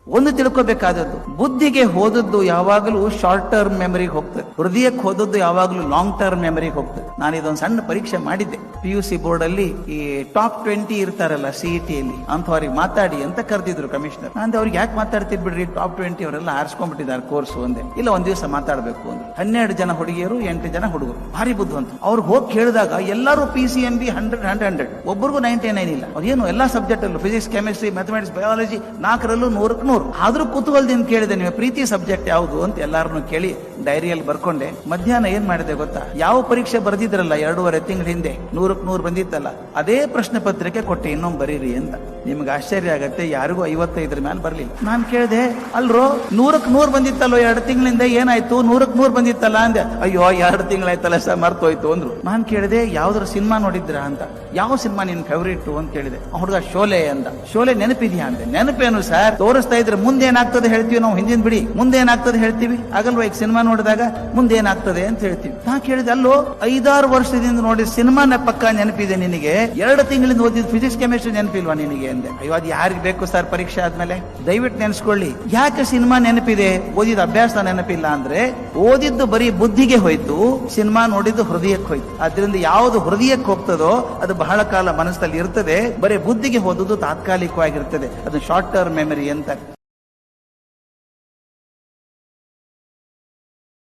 ಒಂದು ತಿಳ್ಕೊಬೇಕಾದದ್ದು, ಬುದ್ಧಿಗೆ ಹೋದದ್ದು ಯಾವಾಗಲೂ ಶಾರ್ಟ್ ಟರ್ಮ್ ಮೆಮರಿಗೆ ಹೋಗ್ತದೆ, ಹೃದಯಕ್ಕೆ ಹೋದದ್ದು ಯಾವಾಗಲೂ ಲಾಂಗ್ ಟರ್ಮ್ ಮೆಮರಿಗೆ ಹೋಗ್ತದೆ. ನಾನು ಇದೊಂದು ಸಣ್ಣ ಪರೀಕ್ಷೆ ಮಾಡಿದ್ದೆ. PUC ಬೋರ್ಡ್ ಅಲ್ಲಿ ಈ ಟಾಪ್ 20 ಇರ್ತಾರಲ್ಲ CET ಅಲ್ಲಿ, ಅಂಥವ್ರಿಗೆ ಮಾತಾಡಿ ಅಂತ ಕರೆದಿದ್ರು ಕಮಿಷನರ್. ನಾನು ಅವ್ರಿಗೆ ಯಾಕೆ ಮಾತಾಡ್ತಿದ್ ಬಿಡ್ರಿ, ಟಾಪ್ 20 ಅವರೆಲ್ಲ ಆರಿಸ್ಕೊಂಡ್ಬಿಟ್ಟಿದ್ದಾರೆ ಕೋರ್ಸ್ ಒಂದೇ, ಇಲ್ಲ ಒಂದ್ ದಿವಸ ಮಾತಾಡಬೇಕು ಅಂದ್ರೆ. 12 ಜನ ಹುಡುಗಿಯರು, 8 ಜನ ಹುಡುಗರು, ಭಾರಿ ಬುದ್ಧಿವಂತ. ಅವ್ರಿಗೆ ಹೋಗಿ ಕೇಳಿದಾಗ ಎಲ್ಲರೂ PCMB 100 ಒಬ್ಬರಿಗೂ 99 ಇಲ್ಲ. ಅವ್ರೇನು ಎಲ್ಲಾ ಸಬ್ಜೆಕ್ಟ್ ಅಲ್ಲೂ ಫಿಸಿಕ್ಸ್, ಕೆಮಿಸ್ಟ್ರಿ, ಮ್ಯಾಥಮೆಟಿಕ್ಸ್, ಬಯಾಲಜಿ 4ರಲ್ಲೂ 100ಕ್ಕೆ 100. ಆದ್ರೂ ಕುತೂಹಲದಿಂದ ಕೇಳಿದೆ, ನೀವು ಪ್ರೀತಿ ಸಬ್ಜೆಕ್ಟ್ ಯಾವುದು ಅಂತ ಎಲ್ಲಾರನ್ನು ಕೇಳಿ ಡೈರಿಯಲ್ಲಿ ಬರ್ಕೊಂಡೆ. ಮಧ್ಯಾಹ್ನ ಏನ್ ಮಾಡಿದೆ ಗೊತ್ತಾ, ಯಾವ ಪರೀಕ್ಷೆ ಬರೆದಿದ್ರಲ್ಲ 2.5 ತಿಂಗಳ ಹಿಂದೆ 100ಕ್ಕೆ 100 ಬಂದಿತ್ತಲ್ಲ, ಅದೇ ಪ್ರಶ್ನೆ ಪತ್ರಿಕೆ ಕೊಟ್ಟೆ, ಇನ್ನೊಂದು ಬರೀರಿ ಅಂತ. ನಿಮ್ಗೆ ಆಶ್ಚರ್ಯ ಆಗತ್ತೆ, ಯಾರಿಗೂ 55 ಮೇಲೆ ಬರ್ಲಿಲ್ಲ. ನಾನ್ ಕೇಳಿದೆ, ಅಲ್ರೋ 100ಕ್ಕೆ 100 ಬಂದಿತ್ತಲ್ಲೋ 2 ತಿಂಗಳಿಂದ, ಏನಾಯ್ತು 100ಕ್ಕೆ 100 ಬಂದಿತ್ತಲ್ಲ ಅಂದೆ. ಅಯ್ಯೋ 2 ತಿಂಗಳಾಯ್ತಲ್ಲ ಸರ್, ಮರ್ತೋಯ್ತು ಅಂದ್ರು. ನಾನ್ ಕೇಳಿದೆ, ಯಾವ್ದಾರ ಸಿನಿಮಾ ನೋಡಿದ್ರ ಅಂತ. ಯಾವ ಸಿನಿಮಾ ನಿನ್ ಫೇವರಿಟ್ ಅಂತ ಕೇಳಿದೆ. ಹುಡುಗ ಶೋಲೆ ಅಂದ. ಶೋಲೆ ನೆನಪಿದ್ಯಾ ಅಂದೆ. ನೆನಪೇನು ಸರ್, ತೋರಿಸ್ತಾ ಇದ್ರೆ ಮುಂದೆ ಏನಾಗ್ತದೆ ಹೇಳ್ತೀವಿ ನಾವು, ಹಿಂದಿನ ಬಿಡಿ, ಮುಂದೆ ಏನಾಗ್ತದೆ ಹೇಳ್ತೀವಿ ಆಗಲ್ವಾ. ಈಗ ಸಿನಿಮಾ ನೋಡಿದಾಗ ಮುಂದೆ ಏನಾಗ್ತದೆ ಅಂತ ಹೇಳ್ತೀವಿ. ನಾ ಕೇಳಿದೆ, ಅಲ್ಲೋ 5-6 ವರ್ಷದಿಂದ ನೋಡಿ ಸಿನಿಮಾನ ಪಕ್ಕ ನೆನಪಿದೆ ನಿನಗೆ, 2 ತಿಂಗಳಿಂದ ಓದಿದ ಫಿಸಿಕ್ಸ್ ಕೆಮಿಸ್ಟ್ರಿ ನೆನಪಿಲ್ವಾ ನಿನಗೆ ಅಂದೆ. ಅಯ್ಯೋ ಅದು ಯಾರಿಗೆ ಬೇಕು ಸರ್ ಪರೀಕ್ಷೆ ಆದ್ಮೇಲೆ, ದಯವಿಟ್ಟು ನೆನೆಸ್ಕೊಳ್ಳಿ. ಯಾಕೆ ಸಿನಿಮಾ ನೆನಪಿದೆ, ಓದಿದ ಅಭ್ಯಾಸ ನೆನಪಿಲ್ಲ ಅಂದ್ರೆ, ಓದಿದ್ದು ಬರೀ ಬುದ್ಧಿಗೆ ಹೋಯ್ತು, ಸಿನಿಮಾ ನೋಡಿದ್ದು ಹೃದಯಕ್ಕೆ ಹೋಯ್ತು. ಆದ್ರಿಂದ ಯಾವುದು ಹೃದಯಕ್ಕೆ ಹೋಗ್ತದೋ ಅದು ಬಹಳ ಕಾಲ ಮನಸ್ಸಲ್ಲಿ ಇರ್ತದೆ, ಬರೀ ಬುದ್ಧಿಗೆ ಹೋದದ್ದು ತಾತ್ಕಾಲಿಕವಾಗಿರ್ತದೆ. ಅದು ಶಾರ್ಟ್ ಟರ್ಮ್ ಮೆಮರಿ ಅಂತ.